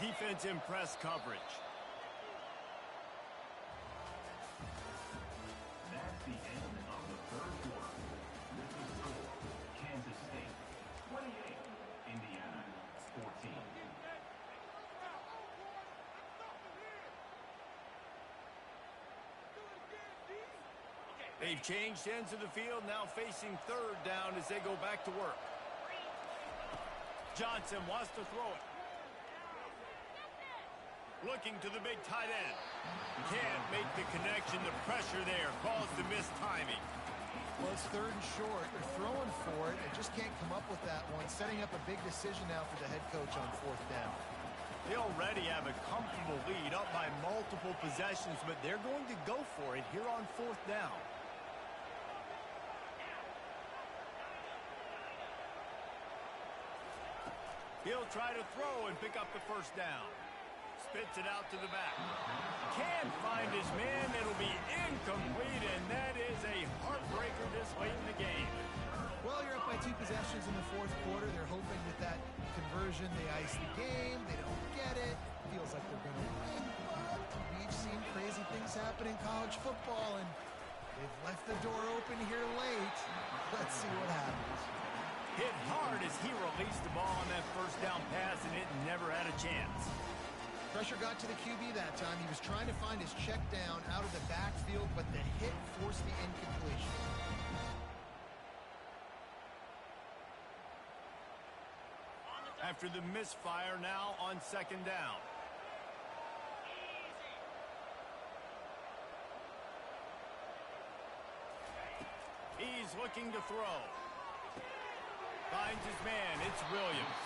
Defense in press coverage. That's the end of the third quarter. With the score, Kansas State 28, Indiana 14. They've changed ends of the field, now facing third down as they go back to work. Johnson wants to throw it. Looking to the big tight end. Can't make the connection. The pressure there caused the missed timing. Well, it's third and short. They're throwing for it. They just can't come up with that one. Setting up a big decision now for the head coach on fourth down. They already have a comfortable lead up by multiple possessions, but they're going to go for it here on fourth down. He'll try to throw and pick up the first down. Spits it out to the back. Can't find his man. It'll be incomplete, and that is a heartbreaker this late in the game. Well, you're up by 2 possessions in the fourth quarter. They're hoping with that conversion they ice the game. They don't get it. Feels like they're going to win, but we've seen crazy things happen in college football, and they've left the door open here late. Let's see what happens. Hit hard as he released the ball on that first down pass, and it never had a chance. Pressure got to the QB that time. He was trying to find his check down out of the backfield, but the hit forced the incompletion. After the misfire, now on second down. He's looking to throw. Finds his man. It's Williams.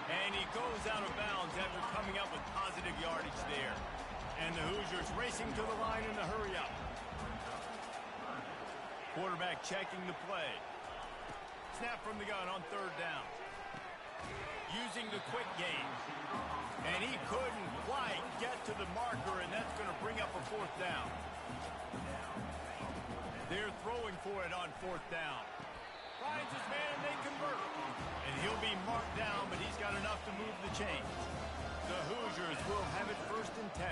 And he goes out of bounds after coming up with positive yardage there. And the Hoosiers racing to the line in a hurry up. Quarterback checking the play. Snap from the gun on third down. Using the quick game. And he couldn't quite get to the marker, and that's going to bring up a fourth down. They're throwing for it on fourth down. Finds his man, and they convert. And he'll be marked down, but he's got enough to move the chains. The Hoosiers will have it first and 10.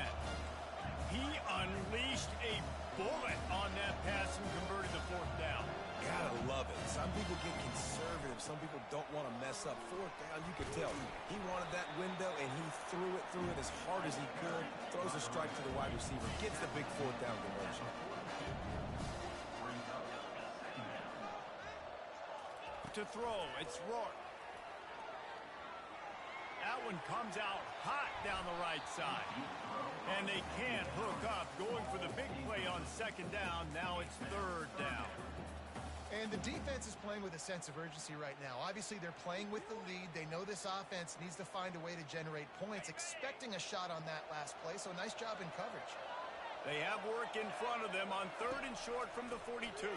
He unleashed a bullet on that pass and converted the fourth down. Gotta love it. Some people get conservative. Some people don't want to mess up. Fourth down, you could tell. He wanted that window, and he threw it as hard as he could. Throws a strike to the wide receiver. Gets the big fourth down conversion. To throw, it's Rourke. That one comes out hot down the right side. And they can't hook up. Going for the big play on second down. Now it's third down. And the defense is playing with a sense of urgency right now. Obviously, they're playing with the lead. They know this offense needs to find a way to generate points, expecting a shot on that last play. So nice job in coverage. They have work in front of them on third and short from the 42.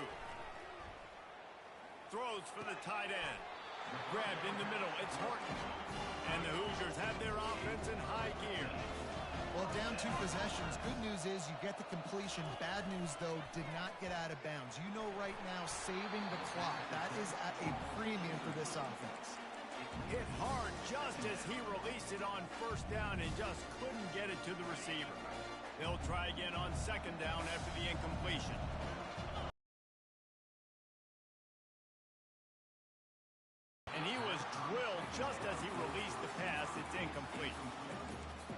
Throws for the tight end. Grabbed in the middle. It's Horton. And the Hoosiers have their offense in high gear. Well, down 2 possessions. Good news is you get the completion. Bad news, though, did not get out of bounds. You know right now, saving the clock. That is at a premium for this offense. Hit hard just as he released it on first down and just couldn't get it to the receiver. They'll try again on second down after the incompletion. And he was drilled just as he released the pass. It's incomplete.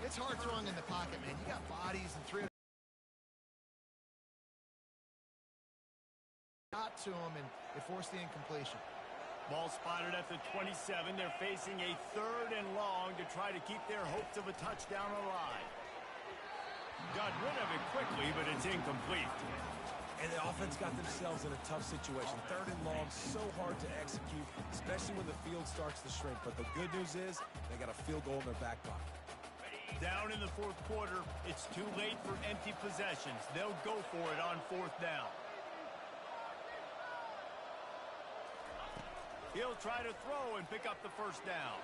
It's hard throwing in the pocket, man. You got bodies and 300. Got to him, and it forced the incompletion. Ball spotted at the 27. They're facing a third and long to try to keep their hopes of a touchdown alive. Got rid of it quickly, but it's incomplete. And the offense got themselves in a tough situation. Third and long, so hard to execute, especially when the field starts to shrink. But the good news is they got a field goal in their back pocket. Down in the fourth quarter, it's too late for empty possessions. They'll go for it on fourth down. He'll try to throw and pick up the first down.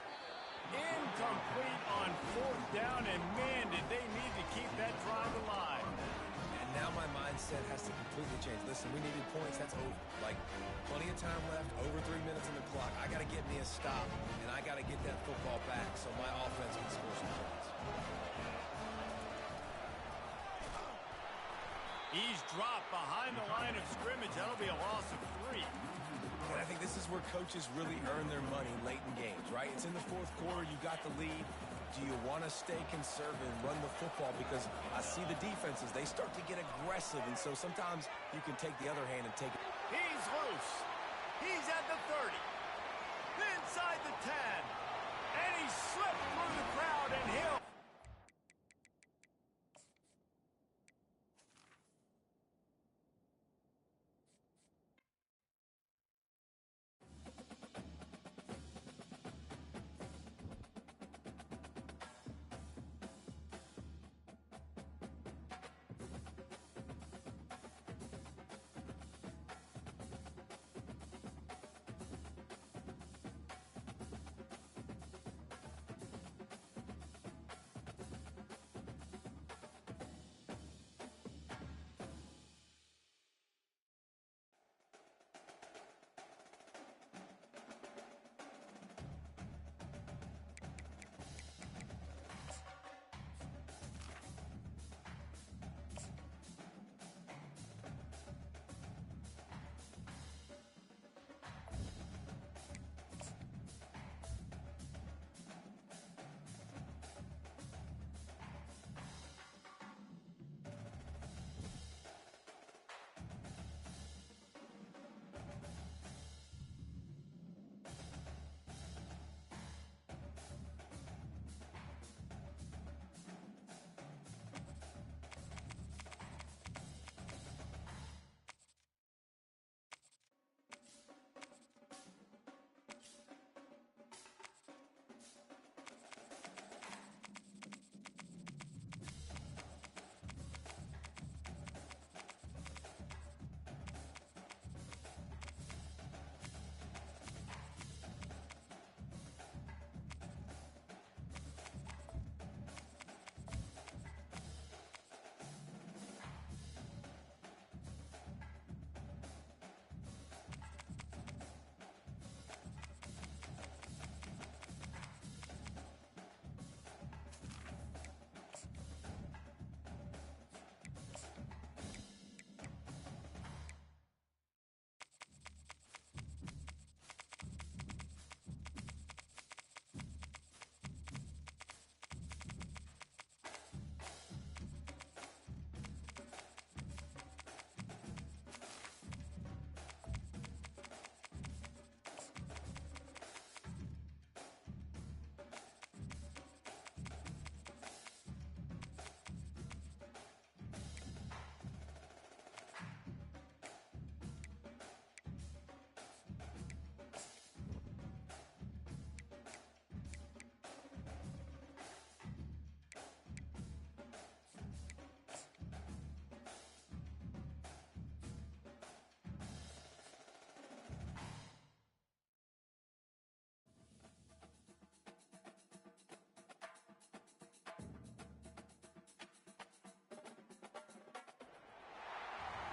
Incomplete on fourth down, and man, did they need to keep that drive alive. And now my mindset has to completely change. Listen, we needed points. That's over. Like, plenty of time left, over 3 minutes on the clock. I got to get me a stop, and I got to get that football back so my offense can score some points. He's dropped behind the line of scrimmage. That'll be a loss of 3. And I think this is where coaches really earn their money late in games, right? It's in the fourth quarter. You got the lead. Do you want to stay conservative and run the football? Because I see the defenses. They start to get aggressive, and so sometimes you can take the other hand and take it. He's loose. He's at the 30. Inside the 10. And he slipped through the crowd, and he'll...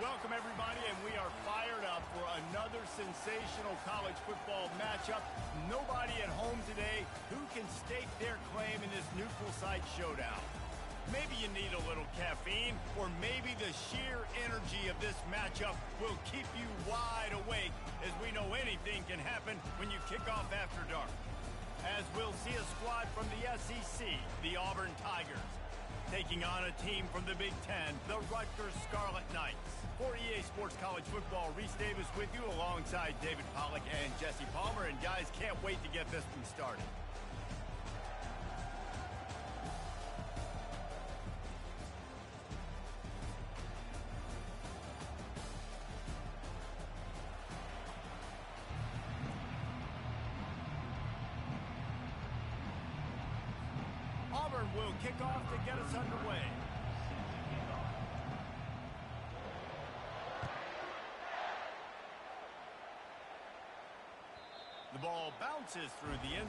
Welcome, everybody, and we are fired up for another sensational college football matchup. Nobody at home today who can stake their claim in this neutral site showdown. Maybe you need a little caffeine, or maybe the sheer energy of this matchup will keep you wide awake, as we know anything can happen when you kick off after dark. As we'll see a squad from the SEC, the Auburn Tigers, taking on a team from the Big Ten, the Rutgers Scarlet Knights. For EA Sports College Football, Reese Davis with you alongside David Pollack and Jesse Palmer. And guys, can't wait to get this one started. Auburn will kick off to get us underway. The ball bounces through the end.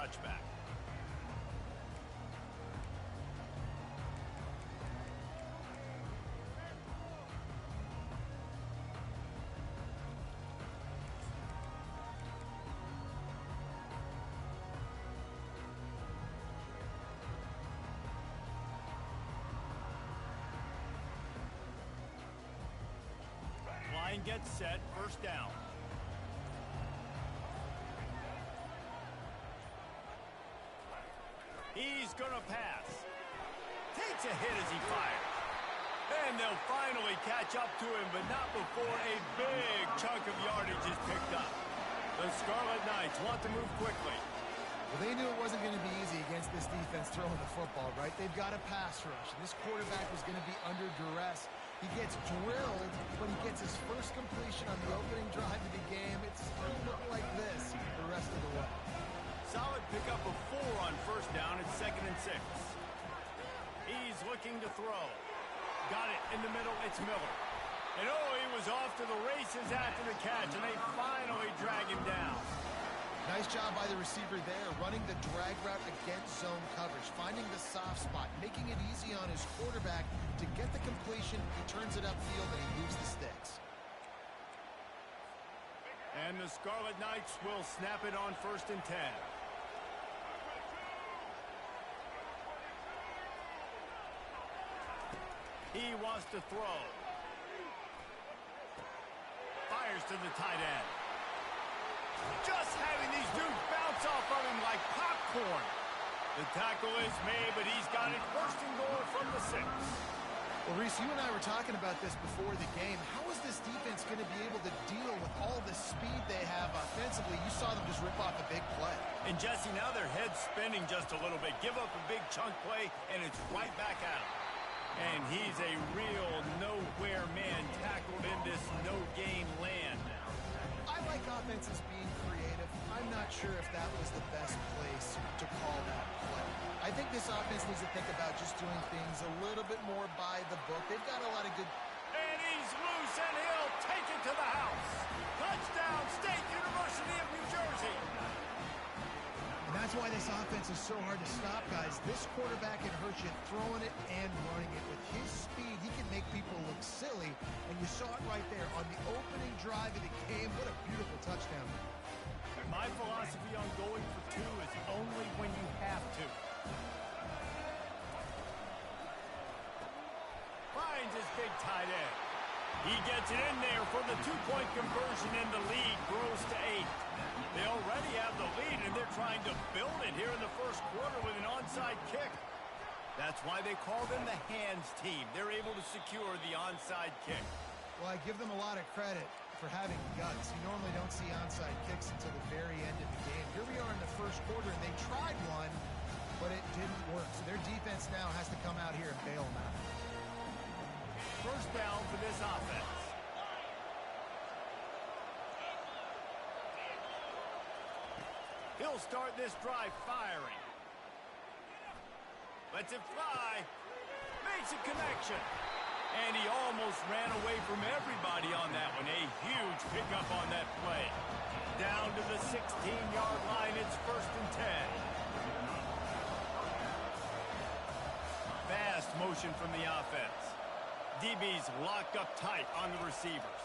touchback. Line gets set, first down. He's going to pass. Takes a hit as he fires. And they'll finally catch up to him, but not before a big chunk of yardage is picked up. The Scarlet Knights want to move quickly. Well, they knew it wasn't going to be easy against this defense throwing the football, right? They've got a pass rush. This quarterback was going to be under duress. He gets drilled, but he gets his first completion on the opening drive of the game. It still looked like this the rest of the way. Solid pickup of 4 on first down. It's 2nd and 6. He's looking to throw. Got it in the middle. It's Miller. And oh, he was off to the races after the catch, and they finally drag him down. Nice job by the receiver there, running the drag route against zone coverage, finding the soft spot, making it easy on his quarterback to get the completion. He turns it upfield, and he moves the sticks. And the Scarlet Knights will snap it on 1st and 10. He wants to throw. Fires to the tight end. Just having these dudes bounce off of him like popcorn. The tackle is made, but he's got it 1st and goal from the 6. Well, Reese, you and I were talking about this before the game. How is this defense going to be able to deal with all the speed they have offensively? You saw them just rip off a big play. And Jesse, now their head's spinning just a little bit. Give up a big chunk play, and it's right back at him. And he's a real nowhere man tackled in this no-gain land. I like offenses being creative. I'm not sure if that was the best place to call that play. I think this offense needs to think about just doing things a little bit more by the book. They've got a lot of good... And he's loose, and he'll take it to the house. Touchdown, State University of New Jersey. And that's why this offense is so hard to stop, guys. This quarterback can hurt you throwing it and running it. With his speed, he can make people look silly. And you saw it right there on the opening drive of the game. What a beautiful touchdown. My philosophy on going for 2 is only when you have to. Finds his big tight end. He gets it in there for the 2-point conversion, and the lead grows to 8. They already have the lead, and they're trying to build it here in the 1st quarter with an onside kick. That's why they call them the hands team. They're able to secure the onside kick. Well, I give them a lot of credit for having guts. You normally don't see onside kicks until the very end of the game. Here we are in the 1st quarter, and they tried one, but it didn't work. So their defense now has to come out here and bail them out. 1st down for this offense. He'll start this drive firing. Lets it fly. Makes a connection. And he almost ran away from everybody on that one. A huge pickup on that play. Down to the 16-yard line. It's 1st and 10. Fast motion from the offense. DB's locked up tight on the receivers.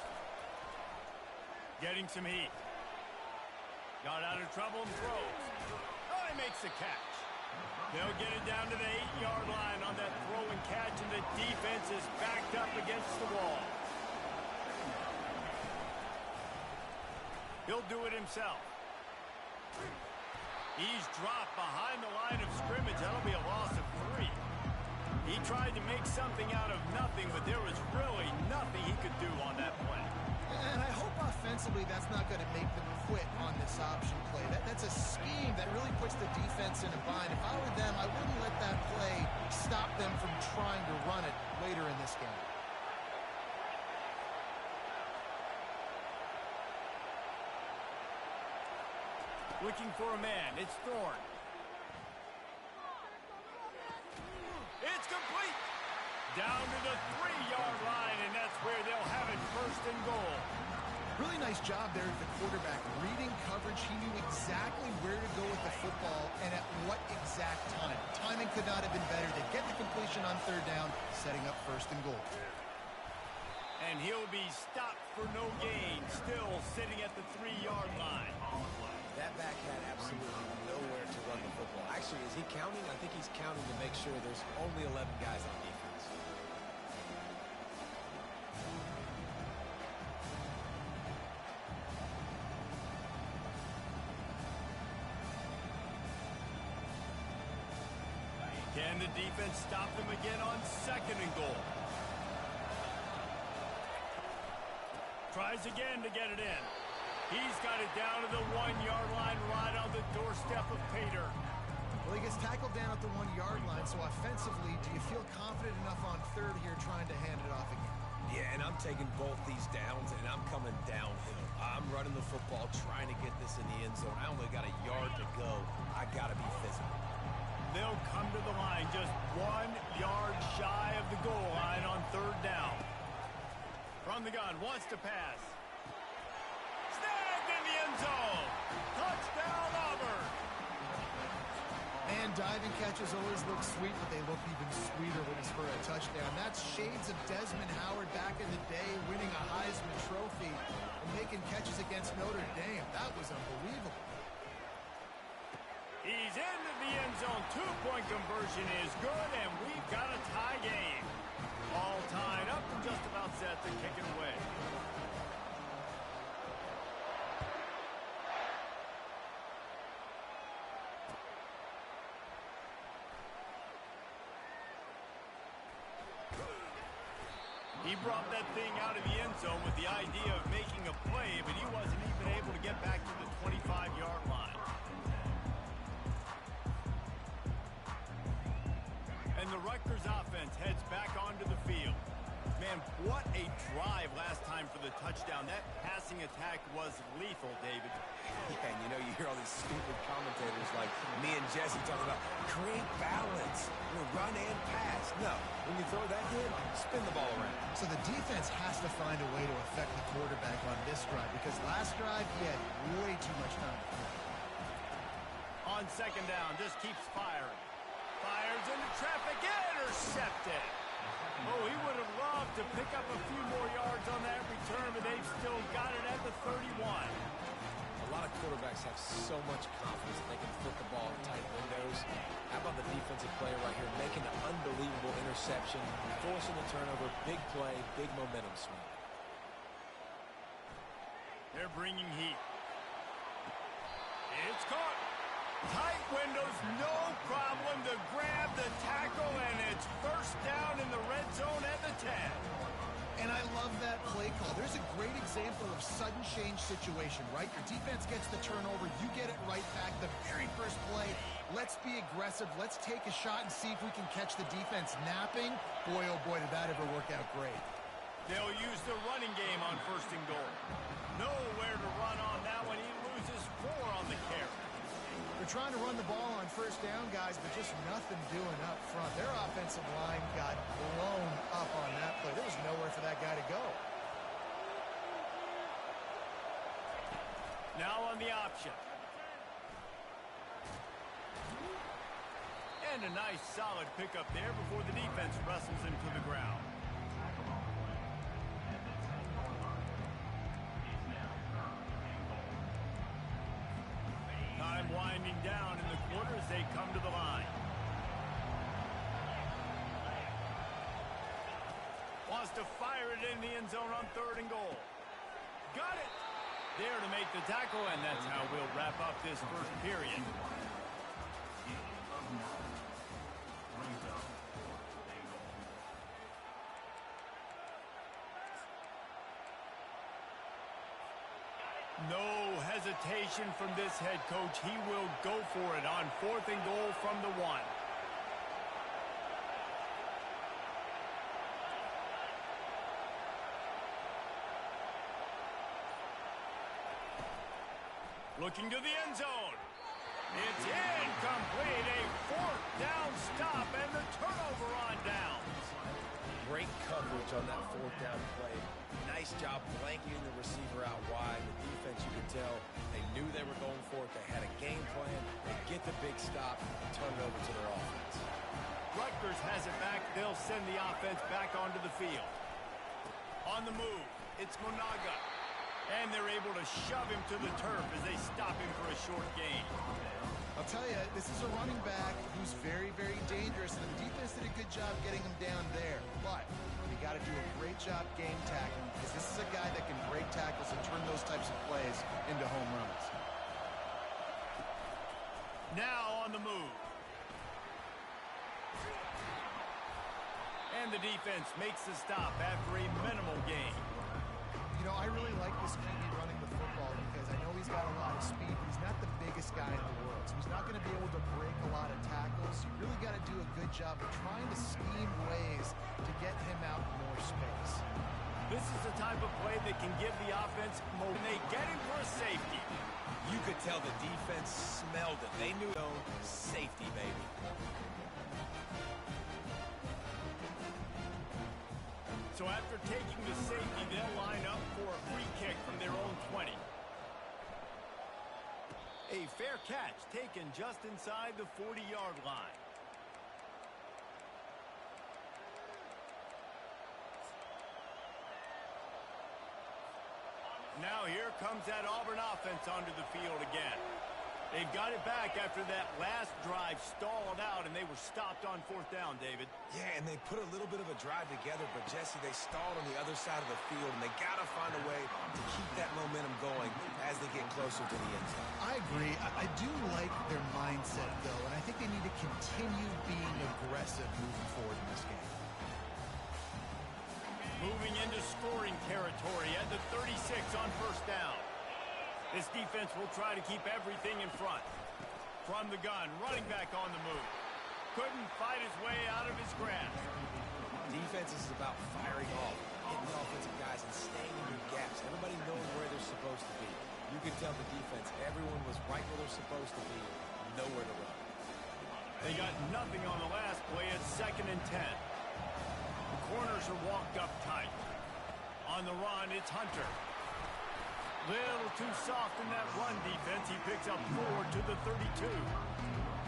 Getting some heat. Got out of trouble and throws. Oh, he makes the catch. They'll get it down to the 8-yard line on that throw and catch, and the defense is backed up against the wall. He'll do it himself. He's dropped behind the line of scrimmage. That'll be a loss of 3. He tried to make something out of nothing, but there was really nothing he could do on that play. And I hope offensively that's not going to make them quit on this option play. That's a scheme that really puts the defense in a bind. If I were them, I wouldn't let that play stop them from trying to run it later in this game. Looking for a man. It's Thorne. It's complete. Down to the 3-yard line, and that's where they'll have it 1st and goal. Really nice job there at the quarterback. Reading coverage, he knew exactly where to go with the football could not have been better. They get the completion on third down, setting up first and goal. And he'll be stopped for no gain, still sitting at the 3-yard line. That back had absolutely nowhere to run the football. Actually, is he counting? I think he's counting to make sure there's only 11 guys on defense. Can the defense stop them again on second and goal? Tries again to get it in. He's got it down to the 1-yard line right on the doorstep of Pater. Well, he gets tackled down at the 1-yard line, so offensively, do you feel confident enough on third here trying to hand it off again? Yeah, and I'm taking both these downs, and I'm coming downhill. I'm running the football, trying to get this in the end zone. I only got a yard to go. I got to be physical. They'll come to the line just 1 yard shy of the goal line on third down. From the gun, wants to pass. Snagged in the end zone. Touchdown, Auburn. And diving catches always look sweet, but they look even sweeter when it's for a touchdown. That's shades of Desmond Howard back in the day, winning a Heisman Trophy and making catches against Notre Dame. That was unbelievable. He's into the end zone. 2-point conversion is good, and we've got a tie game. All tied up and just about set to kick it away. He brought that thing out of the end zone with the idea of making a play, but he wasn't even able to get back to the 25-yard line. And the Rutgers offense heads back onto the field. Man, what a drive last time for the touchdown. That passing attack was lethal, David. Yeah, and you hear all these stupid commentators like me and Jesse talking about create balance, run and pass. No, when you throw that in, spin the ball around. So the defense has to find a way to affect the quarterback on this drive, because last drive he had way too much time to throw. On second down, just keeps firing. Fires into traffic, intercepted. Oh, he would have loved to pick up a few more yards on that return, but they've still got it at the 31. A lot of quarterbacks have so much confidence that they can put the ball in tight windows. How about the defensive player right here making an unbelievable interception, forcing a turnover, big play, big momentum swing. They're bringing heat. It's caught. Tight windows, no problem to grab the tackle, and it's first down in the red zone at the 10. And I love that play call. There's a great example of sudden change situation, right? Your defense gets the turnover, you get it right back. The very first play, let's be aggressive. Let's take a shot and see if we can catch the defense napping. Boy, oh boy, did that ever work out great. They'll use the running game on first and goal. Nowhere to run on that one. He loses 4 on the carry. They're trying to run the ball on first down, guys, but just nothing doing up front. Their offensive line got blown up on that play. There was nowhere for that guy to go. Now on the option. And a nice solid pickup there before the defense wrestles him to the ground. Time winding down in the quarter as they come to the line. Wants to fire it in the end zone on third and goal. Got it! There to make the tackle, and that's how we'll wrap up this first period. No hesitation from this head coach. He will go for it on fourth and goal from the 1. Looking to the end zone. It's incomplete. A fourth down stop and the turnover on downs. Great coverage on that fourth down play. Nice job blanketing the receiver out wide. The defense, you could tell, they knew they were going for it. They had a game plan. They get the big stop and turn it over to their offense. Rutgers has it back. They'll send the offense back onto the field. On the move, it's Monaga. And they're able to shove him to the turf as they stop him for a short gain. I'll tell you, this is a running back who's very, very dangerous, and the defense did a good job getting him down there. But you got to do a great job game tackling, because this is a guy that can break tackles and turn those types of plays into home runs. Now on the move. And the defense makes the stop after a minimal gain. You know, I really like this QB running the football because I know he's got a lot of speed, but he's not the biggest guy in the world. So he's not going to be able to break a lot of tackles. You really got to do a good job of trying to scheme ways to get him out more space. This is the type of play that can give the offense momentum. They get him for a safety. You could tell the defense smelled it. They knew safety, baby. So after taking the safety, they'll line up for a free kick from their own 20. A fair catch taken just inside the 40-yard line. Now here comes that Auburn offense onto the field again. They've got it back after that last drive stalled out, and they were stopped on fourth down, David. Yeah, and they put a little bit of a drive together, but, Jesse, they stalled on the other side of the field, and they got to find a way to keep that momentum going as they get closer to the end zone. I agree. I do like their mindset, though, and I think they need to continue being aggressive moving forward in this game. Moving into scoring territory at the 36 on first down. This defense will try to keep everything in front. From the gun, running back on the move. Couldn't fight his way out of his grasp. Defense is about firing off, hitting the offensive guys, and staying in your gaps. Everybody knows where they're supposed to be. You can tell the defense, everyone was right where they're supposed to be, nowhere to run. They got nothing on the last play at 2nd and 10. The corners are walked up tight. On the run, it's Hunter. Little too soft in that run defense. He picks up 4 to the 32.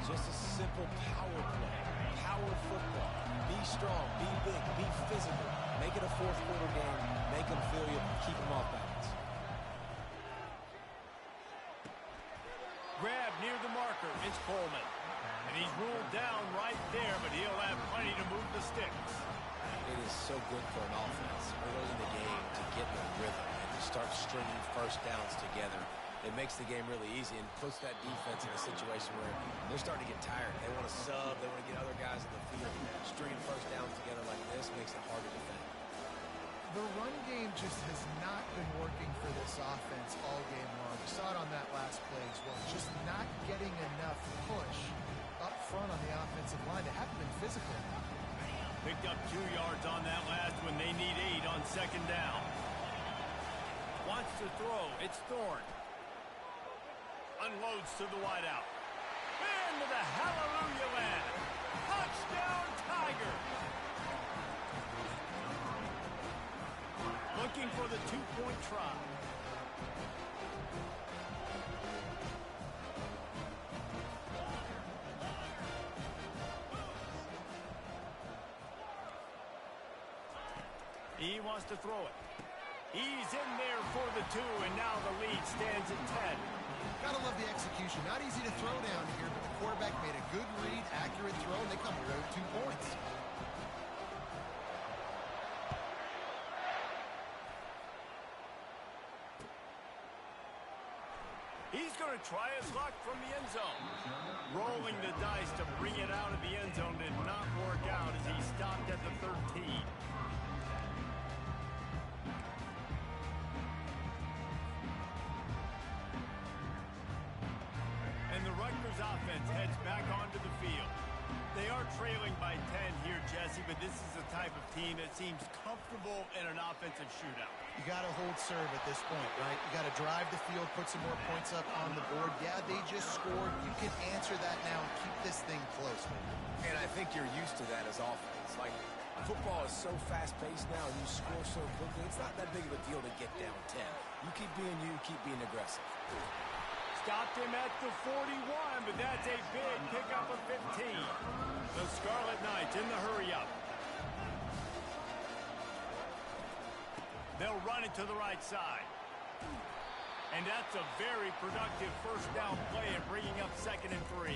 Just a simple power play. Power football. Be strong, be big, be physical. Make it a fourth quarter game. Make them feel you, keep them off balance. Grab near the marker. It's Coleman. And he's ruled down right there, but he'll have plenty to move the sticks. It is so good for an offense early in the game to get in a rhythm and to start stringing first downs together. It makes the game really easy and puts that defense in a situation where they're starting to get tired. They want to sub. They want to get other guys in the field. Stringing first downs together like this makes it hard to defend. The run game just has not been working for this offense all game long. You saw it on that last play as well. Just not getting enough push up front on the offensive line. They haven't been physical enough. Picked up 2 yards on that last one. They need 8 on 2nd down. Wants to throw. It's Thorne. Unloads to the wideout. Into the hallelujah land. Touchdown, Tiger. Looking for the 2-point try. He wants to throw it. He's in there for the 2, and now the lead stands at 10. Gotta love the execution. Not easy to throw down here, but the quarterback made a good read, accurate throw, and they come away with 2 points. He's going to try his luck from the end zone. Rolling the dice to bring it out of the end zone did not work out as he stopped at the 13. And the Rutgers offense heads back onto the field. They are trailing by 10 here, Jesse, but this is the type of team that seems comfortable in an offensive shootout. You got to hold serve at this point, right? You got to drive the field, put some more points up on the board. Yeah, they just scored. You can answer that now and keep this thing close. And I think you're used to that as offense. Like, football is so fast-paced now, and you score so quickly, it's not that big of a deal to get down 10. You keep being aggressive. Stopped him at the 41, but that's a big pickup of 15. The Scarlet Knights in the hurry-up. They'll run it to the right side. And that's a very productive first down play and bringing up 2nd and 3.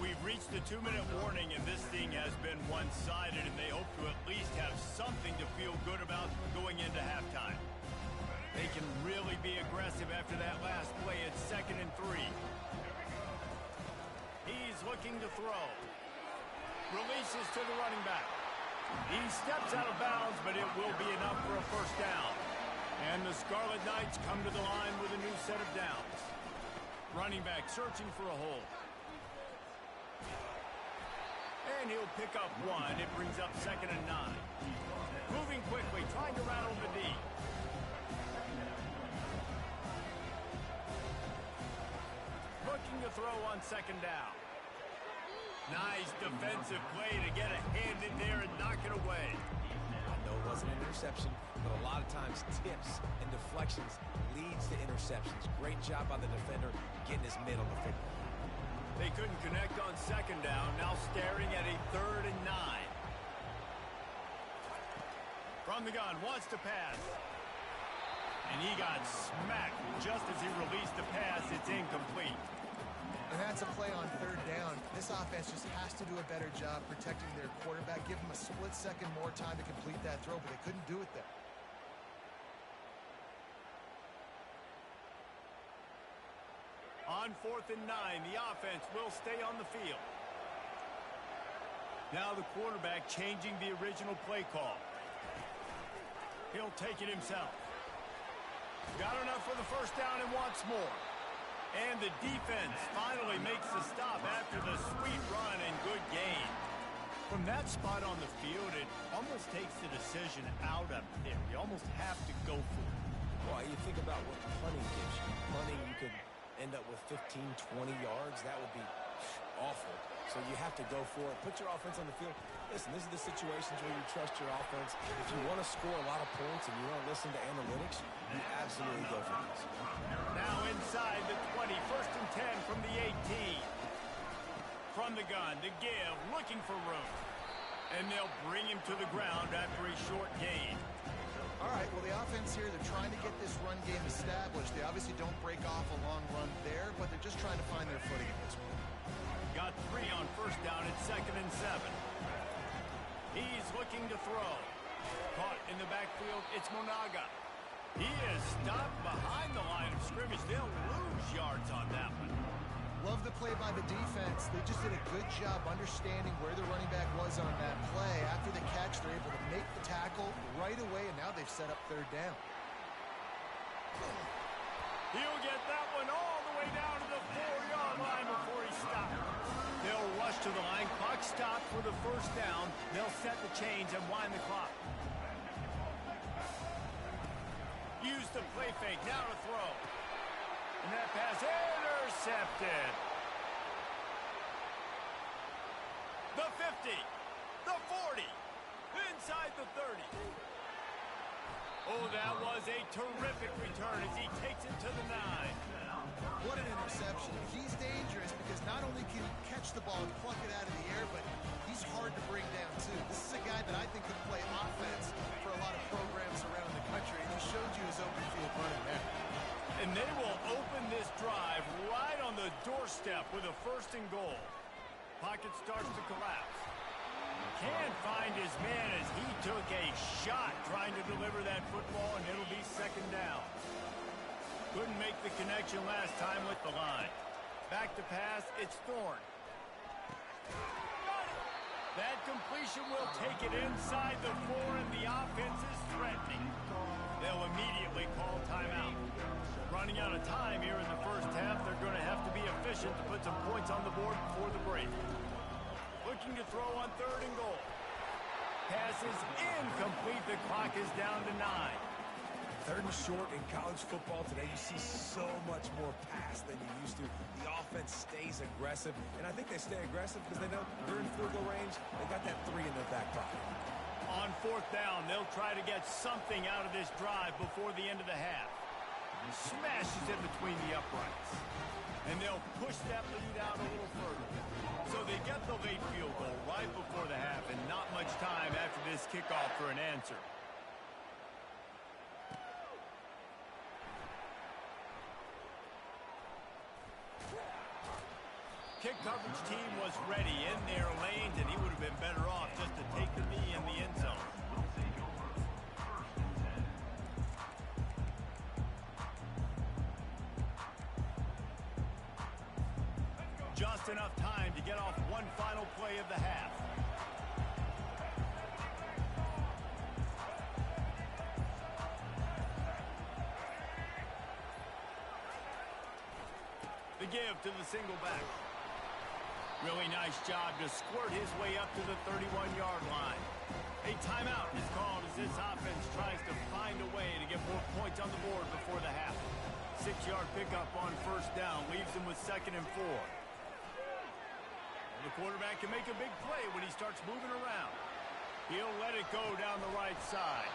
We've reached the 2-minute warning, and this thing has been one-sided, and they hope to at least have something to feel good about going into halftime. They can really be aggressive after that last play at 2nd and 3. He's looking to throw. Releases to the running back. He steps out of bounds, but it will be enough for a first down. And the Scarlet Knights come to the line with a new set of downs. Running back searching for a hole. And he'll pick up 1. It brings up 2nd and 9. Moving quickly, trying to rattle the D. Looking to throw on 2nd down. Nice defensive play to get a hand in there and knock it away. I know it wasn't an interception, but a lot of times tips and deflections leads to interceptions. Great job by the defender getting his mid on the football. They couldn't connect on 2nd down, now staring at a 3rd and 9. From the gun, wants to pass. And he got smacked just as he released the pass. It's incomplete. And that's a play on 3rd down. This offense just has to do a better job protecting their quarterback. Give him a split second more time to complete that throw, but they couldn't do it there. On 4th and 9, the offense will stay on the field. Now the quarterback changing the original play call. He'll take it himself. Got enough for the first down and wants more. And the defense finally makes the stop after the sweet run and good gain. From that spot on the field, it almost takes the decision out of there. You almost have to go for it. Well, you think about what punting gives you. Punting, you could end up with 15, 20 yards. That would be awful. So you have to go for it. Put your offense on the field. Listen, this is the situations where you trust your offense. If you want to score a lot of points and you want to listen to analytics, you absolutely go for this. Now inside the 20, 1st and 10 from the 18. From the gun, the give, looking for room. And they'll bring him to the ground after a short gain. All right, well, the offense here, they're trying to get this run game established. They obviously don't break off a long run there, but they're just trying to find their footing in this one. Got 3 on first down at 2nd and 7. He's looking to throw. Caught in the backfield, it's Monaga. He is stopped behind the line of scrimmage. They'll lose yards on that one. Love the play by the defense. They just did a good job understanding where the running back was on that play. After the catch, they're able to make the tackle right away, and now they've set up 3rd down. He'll get that one all the way down to the 4-yard line before he stopped. They'll rush to the line. Clock stopped for the first down. They'll set the chains and wind the clock. Use the play fake. Now to throw. And that pass intercepted. The 50. The 40. Inside the 30. Oh, that was a terrific return as he takes it to the 9. What an interception. He's dangerous because not only can he catch the ball and pluck it out of the air, but he's hard to bring down, too. This is a guy that I think could play offense for a lot of programs around the country, and he showed you his open field running there. And they will open this drive right on the doorstep with a 1st and goal. Pocket starts to collapse. Can't find his man as he took a shot trying to deliver that football, and it'll be 2nd down. Couldn't make the connection last time with the line. Back to pass, it's Thorne. That completion will take it inside the 4, and the offense is threatening. They'll immediately call timeout. Running out of time here in the first half, they're going to have to be efficient to put some points on the board before the break. Looking to throw on 3rd and goal. Pass is incomplete. The clock is down to 9. 3rd and short in college football today, you see so much more pass than you used to. The offense stays aggressive, and I think they stay aggressive because they know they're in field goal range. They got that 3 in their back pocket. On 4th down, they'll try to get something out of this drive before the end of the half. Smashes in between the uprights. And they'll push that lead out a little further. kickoff for an answer. Kick coverage team was ready in their lanes, and he would have been better off just to take the knee in the end zone. Just enough time to get off one final play of the half. The give to the single back. Really nice job to squirt his way up to the 31-yard line. A timeout is called as this offense tries to find a way to get more points on the board before the half. 6-yard pickup on first down leaves him with 2nd and 4. The quarterback can make a big play when he starts moving around. He'll let it go down the right side.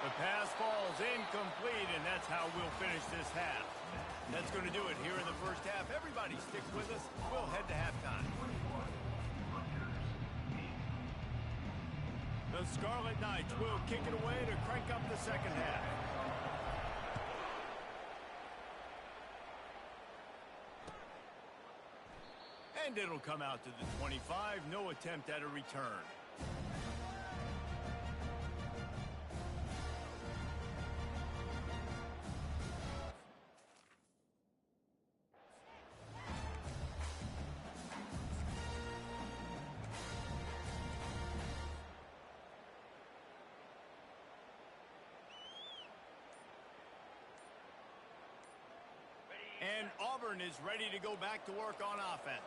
The pass falls incomplete, and that's how we'll finish this half. That's going to do it here in the first half. Everybody stick with us. We'll head to halftime. The Scarlet Knights will kick it away to crank up the second half. And it'll come out to the 25. No attempt at a return. And Auburn is ready to go back to work on offense.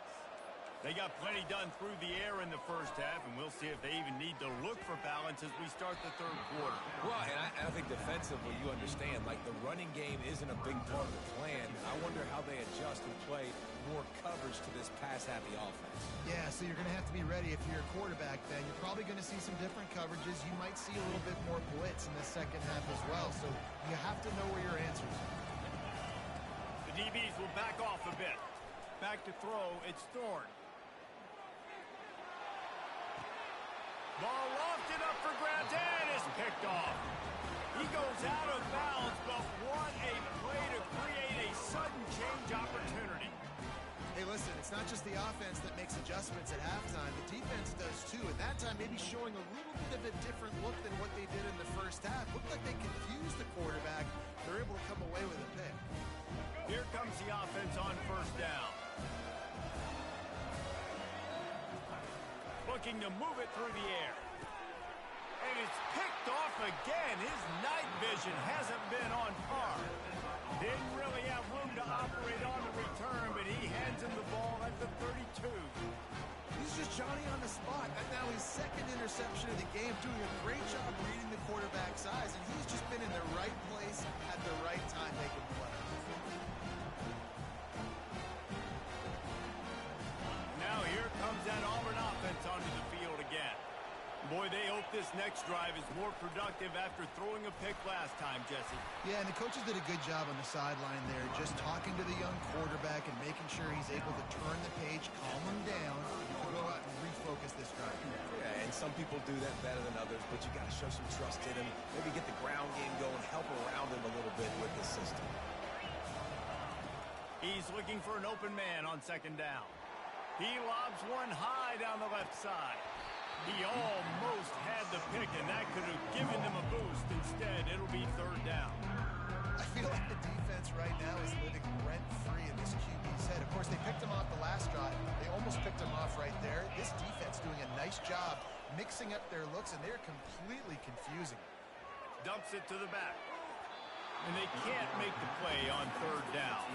They got plenty done through the air in the first half, and we'll see if they even need to look for balance as we start the third quarter. Well, and I think defensively, you understand, like the running game isn't a big part of the plan. I wonder how they adjust and play more coverage to this pass-happy offense. Yeah, so you're going to have to be ready if you're a quarterback, then. You're probably going to see some different coverages. You might see a little bit more blitz in the second half as well, so you have to know where your answers are. The DBs will back off a bit. Back to throw, it's Thorne. Ball lofted up for grabs and is picked off. He goes out of bounds, but what a play to create a sudden change opportunity. Hey, listen, it's not just the offense that makes adjustments at halftime. The defense does too. At that time, maybe showing a little bit of a different look than what they did in the first half. Looked like they confused the quarterback. They're able to come away with a pick. Here comes the offense on first down. Looking to move it through the air. And it's picked off again. His night vision hasn't been on par. Didn't really have room to operate on the return, but he hands him the ball at the 32. He's just Johnny on the spot. And now his second interception of the game, doing a great job reading the quarterback's eyes, and he's just been in the right place at the right time making plays. Now here comes that Auburn offense onto the field again. Boy, they hope this next drive is more productive after throwing a pick last time, Jesse. Yeah, and the coaches did a good job on the sideline there, just talking to the young quarterback and making sure he's able to turn the page, calm him down, and go out and refocus this drive. Yeah, and some people do that better than others, but you got to show some trust in him. Maybe get the ground game going, help around him a little bit with this system. He's looking for an open man on second down. He lobs one high down the left side. He almost had the pick, and that could have given them a boost. Instead, it'll be third down. I feel like the defense right now is living rent-free in this QB's head. Of course, they picked him off the last drive. They almost picked him off right there. This defense doing a nice job mixing up their looks, and they're completely confusing. Dumps it to the back. And they can't make the play on third down.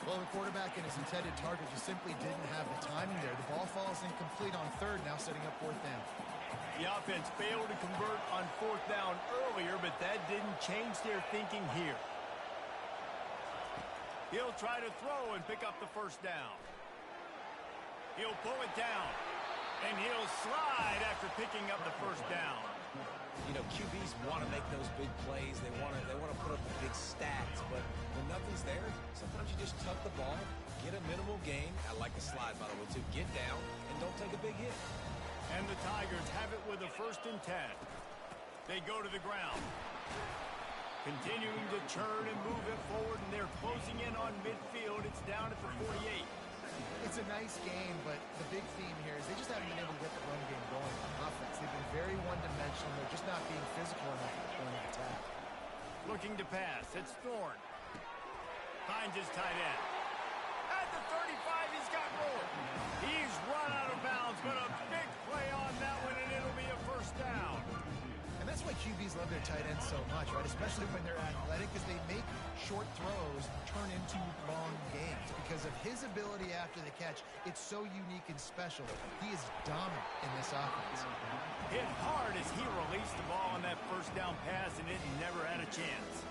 Well, the quarterback and his intended target just simply didn't have the timing there. The ball falls incomplete on third, now setting up fourth down. The offense failed to convert on fourth down earlier, but that didn't change their thinking here. He'll try to throw and pick up the first down. He'll pull it down, and he'll slide after picking up the first down. You know, QBs want to make those big plays. They want to put up the big stats, but when nothing's there, sometimes you just tuck the ball, get a minimal gain. I like the slide, by the way, too. Get down and don't take a big hit. And the Tigers have it with a 1st and 10. They go to the ground. Continuing to churn and move it forward, and they're closing in on midfield. It's down at the 48. It's a nice game, but the big theme here is they just haven't been able to get the run game going on offense. They've been very one-dimensional. They're just not being physical enough at the point of attack. Looking to pass. It's Thorne. Finds his tight end. At the 35, he's got room. He's run out of bounds, but a big play on that one, and it'll be a 1st down. And that's why QBs love their tight ends so much, right? Especially when they're athletic, because they make short throws turn into long gains. Because of his ability after the catch, it's so unique and special. He is dominant in this offense. Hit hard as he released the ball on that 1st down pass, and it never had a chance.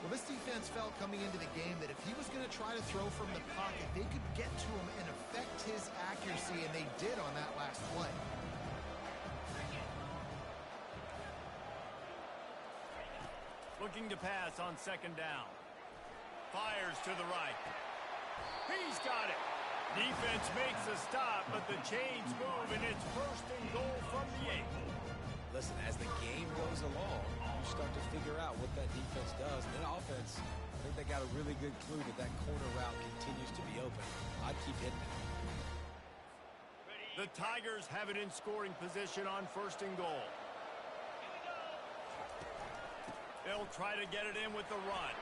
Well, this defense felt coming into the game that if he was going to try to throw from the pocket, they could get to him and affect his accuracy, and they did on that last play. Looking to pass on 2nd down. Fires to the right. He's got it. Defense makes a stop, but the chains move, and it's 1st and goal from the 8. Listen, as the game goes along, you start to figure out what that defense does. And then offense, I think they got a really good clue that that corner route continues to be open. I'd keep hitting it. The Tigers have it in scoring position on 1st and goal. They'll try to get it in with the run.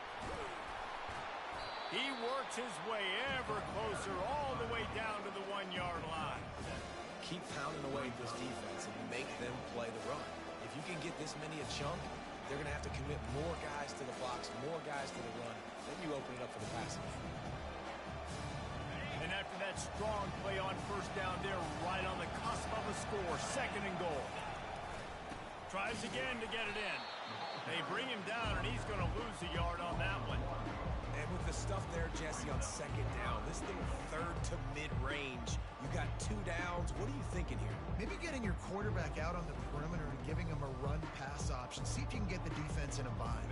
He works his way ever closer all the way down to the 1-yard line. Keep pounding away at this defense and make them play the run. If you can get this many a chunk, they're going to have to commit more guys to the box, more guys to the run. Then you open it up for the passing game. And after that strong play on 1st down, they're right on the cusp of a score. 2nd and goal. Tries again to get it in. They bring him down, and he's going to lose a yard on that one. And with the stuff there, Jesse, on 2nd down, this thing 3rd to mid-range. You got 2 downs. What are you thinking here? Maybe getting your quarterback out on the perimeter and giving him a run-pass option. See if you can get the defense in a bind.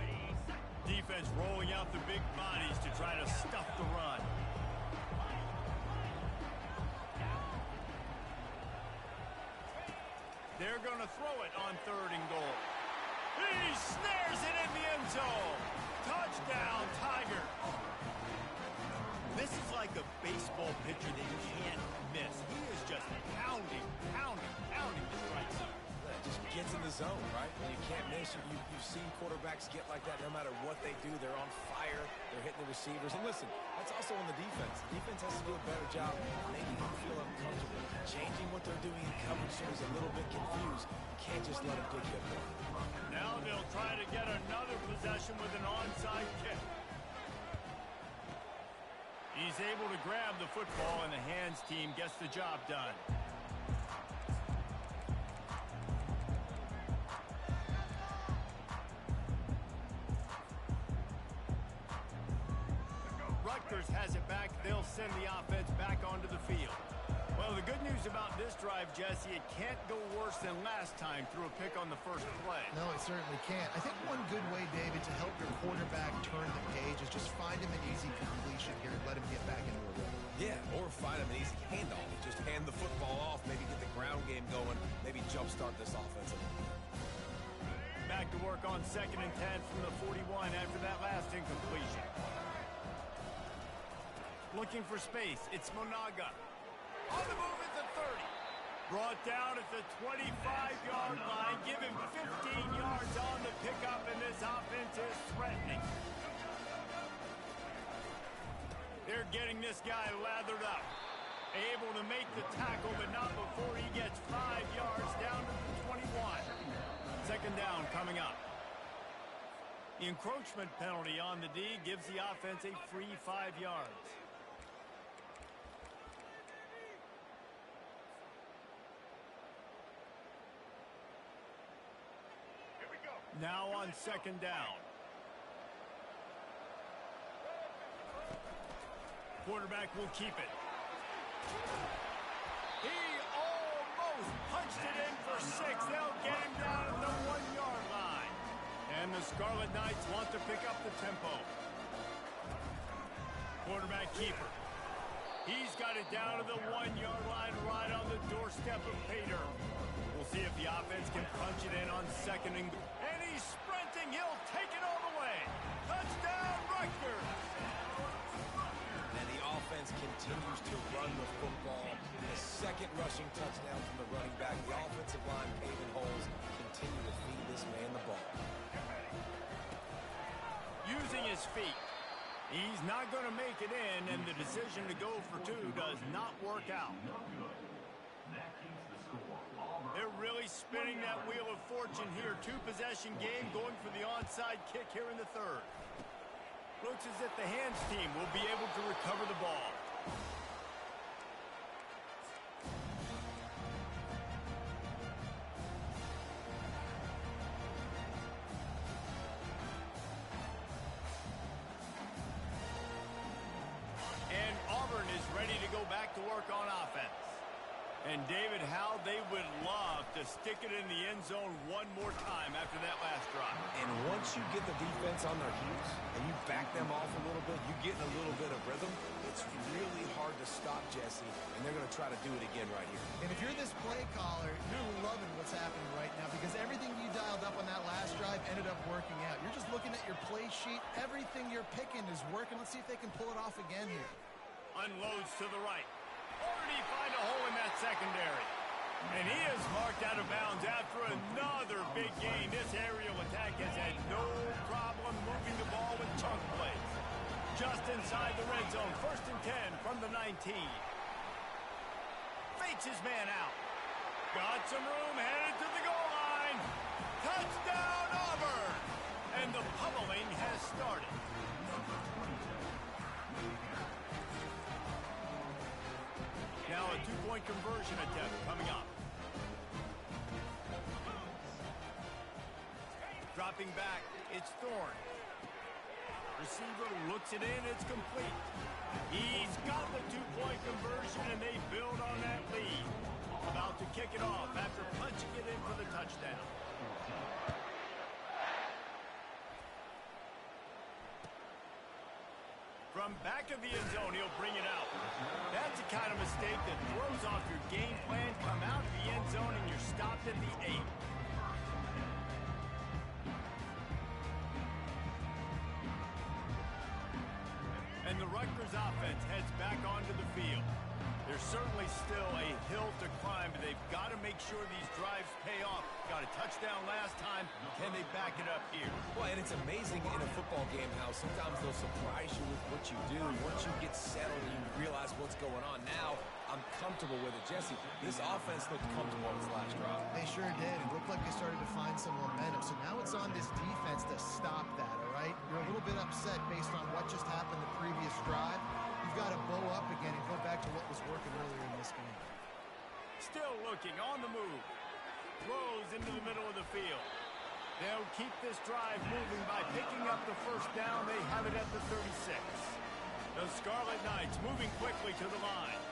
Defense rolling out the big bodies to try to stuff the run. They're going to throw it on 3rd and goal. He snares it in the end zone. Touchdown, Tigers. This is like a baseball pitcher that you can't miss. He is just pounding the strike zone. Just gets in the zone, right? And you can't miss. You've seen quarterbacks get like that no matter what they do. They're on fire. They're hitting the receivers. And listen, that's also on the defense. The defense has to do a better job making them feel uncomfortable, changing what they're doing in coverage so he's a little bit confused. You can't just let him dig you up. Now they'll try to get another possession with an onside kick. He's able to grab the football, and the hands team gets the job done. Rutgers has it back. They'll send the offense back onto the field. Well, the good news about this drive, Jesse, it can't go worse than last time through a pick on the 1st play. No, it certainly can't. I think one good way, David, to help your quarterback turn the page is just find him an easy completion here and let him get back into a rhythm. Yeah, or find him an easy handoff. Just hand the football off, maybe get the ground game going, maybe jumpstart this offensive. Back to work on 2nd and 10 from the 41 after that last incompletion. Looking for space. It's Monaga. On the move at the 30. Brought down at the 25-yard line. Give him 15 yards on the pickup, and this offense is threatening. They're getting this guy lathered up. Able to make the tackle, but not before he gets 5 yards down to the 21. 2nd down coming up. The encroachment penalty on the D gives the offense a free 5 yards. Now on 2nd down. Quarterback will keep it. He almost punched it in for 6. They'll get him down at the 1-yard line. And the Scarlet Knights want to pick up the tempo. Quarterback keeper. He's got it down to the 1-yard line right on the doorstep of Pater. We'll see if the offense can punch it in on second and he's sprinting. He'll take it all the way. Touchdown, Rutgers. And the offense continues to run the football. The second rushing touchdown from the running back. The offensive line paving holes. Continue to feed this man the ball. Using his feet. He's not going to make it in, and the decision to go for two does not work out. They're really spinning that wheel of fortune here. Two-possession game going for the onside kick here in the third. Looks as if the hands team will be able to recover the ball. And Auburn is ready to go back to work on offense. And David, how they would love to stick it in the end zone one more time after that last drive. And once you get the defense on their heels and you back them off a little bit, you get in a little bit of rhythm, it's really hard to stop Jesse, and they're going to try to do it again right here. And if you're this play caller, you're loving what's happening right now because everything you dialed up on that last drive ended up working out. You're just looking at your play sheet. Everything you're picking is working. Let's see if they can pull it off again here. Unloads to the right. Already find a hole in that secondary. And he is marked out of bounds after another big gain. This aerial attack has had no problem moving the ball with chunk plays. Just inside the red zone, 1st and 10 from the 19. Fakes his man out. Got some room, headed to the goal line. Touchdown, Auburn! And the pummeling has started. Now a two-point conversion attempt coming up. Dropping back, it's Thorne. Receiver looks it in, it's complete. He's got the two-point conversion, and they build on that lead. About to kick it off after punching it in for the touchdown. From back of the end zone, he'll bring it out. That's the kind of mistake that throws off your game plan. Come out of the end zone, and you're stopped at the 8. And the Rutgers offense heads back onto the field. There's certainly still a hill to climb, but they've got to make sure these drives pay off. Got a touchdown last time. Can they back it up here? Well, and it's amazing in a football game how sometimes they'll surprise you with what you do. Once you get settled and you realize what's going on. Now, I'm comfortable with it. Jesse, this offense looked comfortable on this last drive. They sure did. It looked like they started to find some momentum. So now it's on this defense to stop that, all right? You're a little bit upset based on what just happened the previous drive. You've got to bow up again and go back to what was working earlier in this game. Still looking on the move. Throws into the middle of the field. They'll keep this drive moving by picking up the first down. They have it at the 36. The Scarlet Knights moving quickly to the line.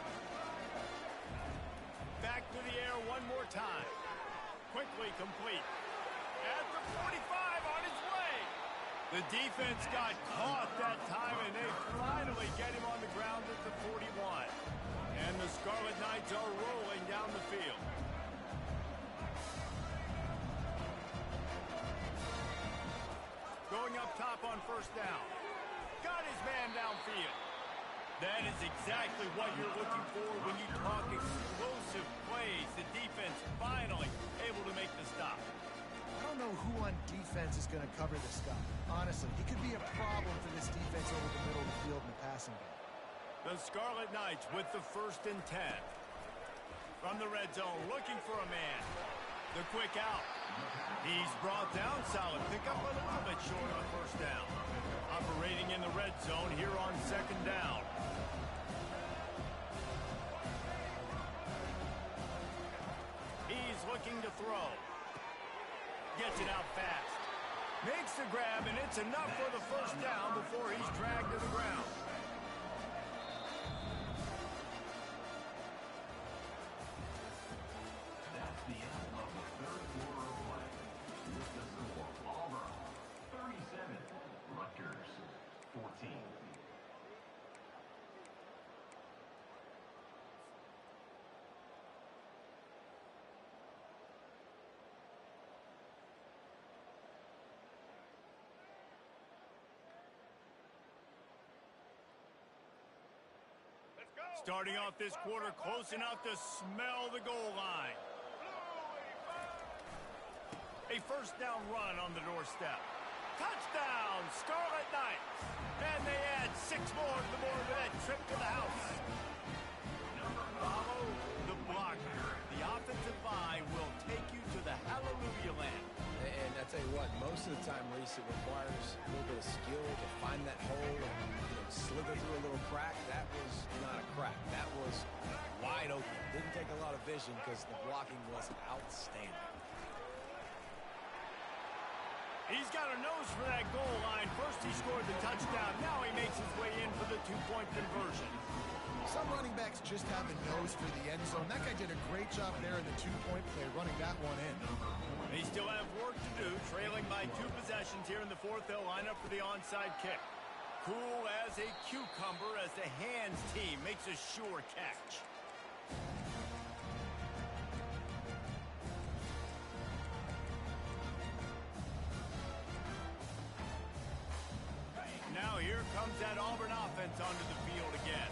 Back to the air one more time. Quickly complete. At the 45 on his way. The defense got caught that time, and they finally get him on the ground at the 41. And the Scarlet Knights are rolling down the field. Going up top on first down. Got his man downfield. That is exactly what you're looking for when you talk explosive plays. The defense finally able to make the stop. I don't know who on defense is going to cover this guy. Honestly, he could be a problem for this defense over the middle of the field in the passing game. The Scarlet Knights with the 1st and 10. From the red zone, looking for a man. The quick out. He's brought down. Solid pickup, but a little bit short on first down. Operating in the red zone here on 2nd down. He's looking to throw. Gets it out fast. Makes the grab, and it's enough for the first down before he's dragged to the ground. That's the end of the third quarter of play. With the score, Auburn 37, Rutgers 14. Starting off this quarter close enough to smell the goal line. A first down run on the doorstep. Touchdown, Scarlet Knights. And they add 6 more to the board with that trip to the house. Follow the blocker. The offensive line will take you to the hallelujah land. And I tell you what, most of the time, Reese, it requires a little bit of skill to find that hole and slither through a little crack. That was not a crack. That was wide open. Didn't take a lot of vision because the blocking was outstanding. He's got a nose for that goal line. First he scored the touchdown. Now he makes his way in for the 2-point conversion. Some running backs just have a nose for the end zone. That guy did a great job there in the 2-point play, running that one in. They still have work to do, trailing by 2 possessions here in the fourth. They'll line up for the onside kick. Cool as a cucumber as the hands team makes a sure catch. Now here comes that Auburn offense onto the field again.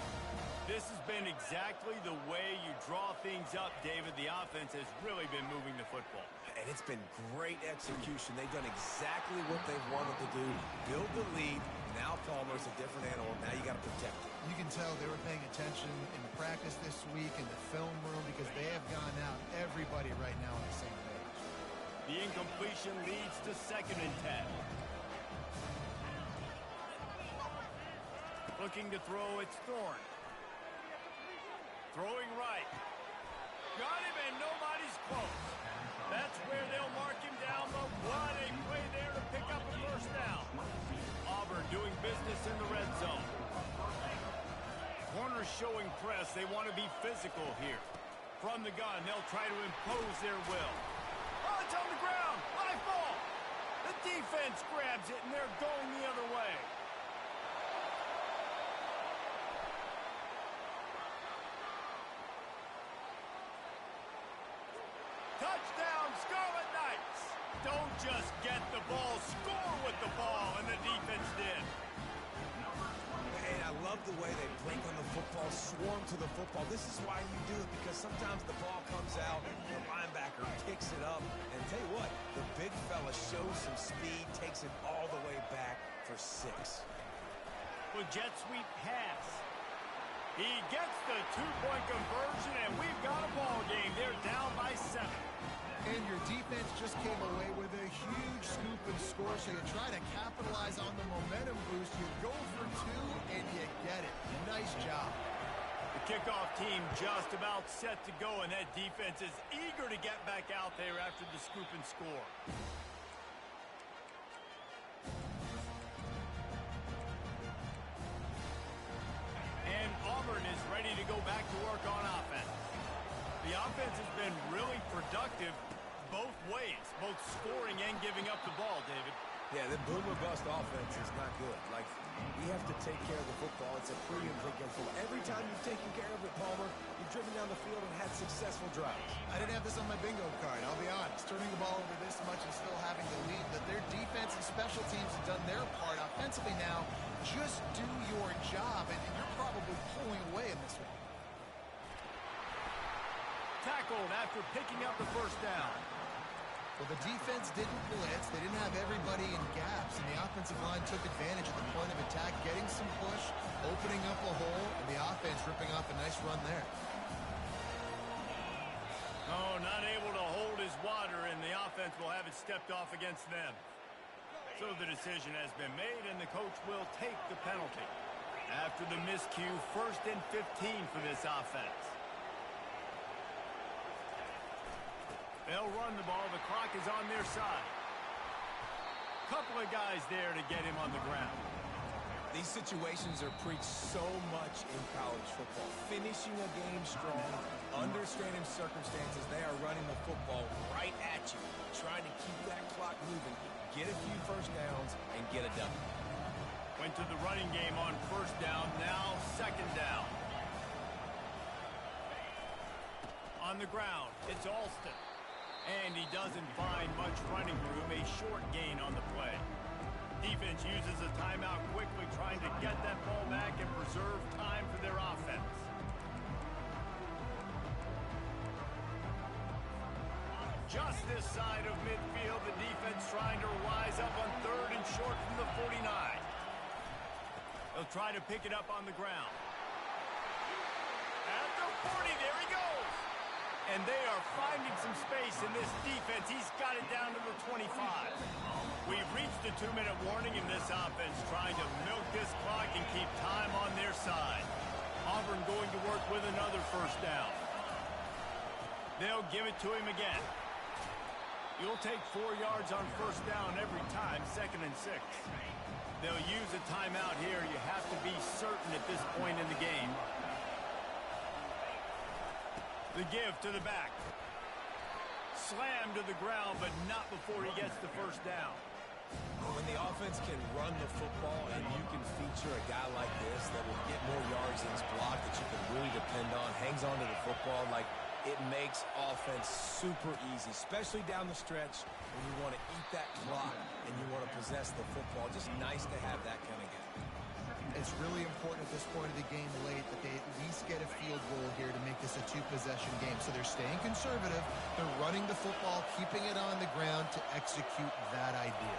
This has been exactly the way you draw things up, David. The offense has really been moving the football. And it's been great execution. They've done exactly what they've wanted to do. Build the lead. Now Palmer's a different animal. Now you got to protect it. You can tell they were paying attention in practice this week in the film room because they have gone out, everybody right now on the same page. The incompletion leads to 2nd and 10. Looking to throw, it's Thorne. Throwing right. Got him and nobody's close. That's where they'll mark him down, but what a play there to pick up a first down. Auburn doing business in the red zone. Corners showing press. They want to be physical here. From the gun, they'll try to impose their will. Oh, it's on the ground. High ball. The defense grabs it, and they're going the other way. Touchdown, Scarlet Knights! Don't just get the ball, score with the ball, and the defense did. And I love the way they blink on the football, swarm to the football. This is why you do it, because sometimes the ball comes out, the linebacker picks it up, and tell you what, the big fella shows some speed, takes it all the way back for 6. Well, jet sweep pass. He gets the 2-point conversion, and we've got a ball game. They're down by 7. And your defense just came away with a huge scoop and score, so you try to capitalize on the momentum boost. You go for 2, and you get it. Nice job. The kickoff team just about set to go, and that defense is eager to get back out there after the scoop and score. And Auburn is ready to go back to work on offense. The offense has been really productive both ways, both scoring and giving up the ball, David. Yeah, the boom or bust offense is not good. Like, we have to take care of the football. It's a premium take care of football. Every time you've taken care of it, Palmer, you've driven down the field and had successful drives. I didn't have this on my bingo card, I'll be honest. Turning the ball over this much and still having the lead, but their defense and special teams have done their part offensively now. Just do your job, and you're probably pulling away in this one. Tackled after picking up the first down. Well, the defense didn't blitz. They didn't have everybody in gaps, and the offensive line took advantage at the point of attack, getting some push, opening up a hole, and the offense ripping off a nice run there. Oh, not able to hold his water, and the offense will have it stepped off against them. So the decision has been made, and the coach will take the penalty. After the miscue, 1st and 15 for this offense. They'll run the ball. The clock is on their side. Couple of guys there to get him on the ground. These situations are preached so much in college football. Finishing a game strong, understanding circumstances. They are running the football right at you, trying to keep that clock moving, get a few first downs, and get it done. Went to the running game on 1st down, now 2nd down. On the ground, it's Alston. And he doesn't find much running room, a short gain on the play. Defense uses a timeout quickly, trying to get that ball back and preserve time for their offense. Just this side of midfield, the defense trying to rise up on 3rd and short from the 49. They'll try to pick it up on the ground. At the 40, there he goes. And they are finding some space in this defense. He's got it down to the 25. We've reached the 2-minute warning in this offense, trying to milk this clock and keep time on their side. Auburn going to work with another first down. They'll give it to him again. You'll take 4 yards on first down every time, 2nd and 6. They'll use a timeout here. You have to be certain at this point in the game. The give to the back. Slam to the ground, but not before he gets the first down. When the offense can run the football and you can feature a guy like this that will get more yards than his block that you can really depend on, hangs on to the football, like it makes offense super easy, especially down the stretch when you want to eat that clock and you want to possess the football. Just nice to have that kind of guy. It's really important at this point of the game late that they at least get a field goal here to make this a 2-possession game. So they're staying conservative. They're running the football, keeping it on the ground to execute that idea.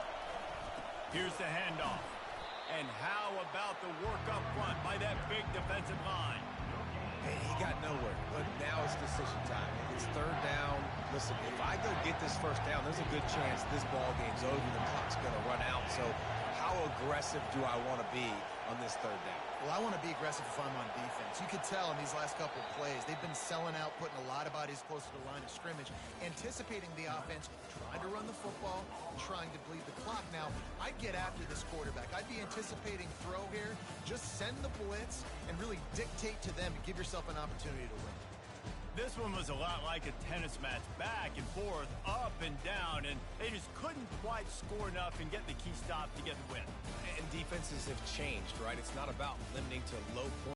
Here's the handoff. And how about the work up front by that big defensive line? Hey, he got nowhere, but now it's decision time. It's 3rd down. Listen, if I go get this first down, there's a good chance this ball game's over. The clock's going to run out. So how aggressive do I want to be on this 3rd down? Well, I want to be aggressive if I'm on defense. You could tell in these last couple of plays, they've been selling out, putting a lot of bodies close to the line of scrimmage, anticipating the offense, trying to run the football, trying to bleed the clock. Now, I'd get after this quarterback. I'd be anticipating throw here. Just send the blitz and really dictate to them to give yourself an opportunity to win. This one was a lot like a tennis match, back and forth, up and down, and they just couldn't quite score enough and get the key stop to get the win. And defenses have changed, right? It's not about limiting to low points.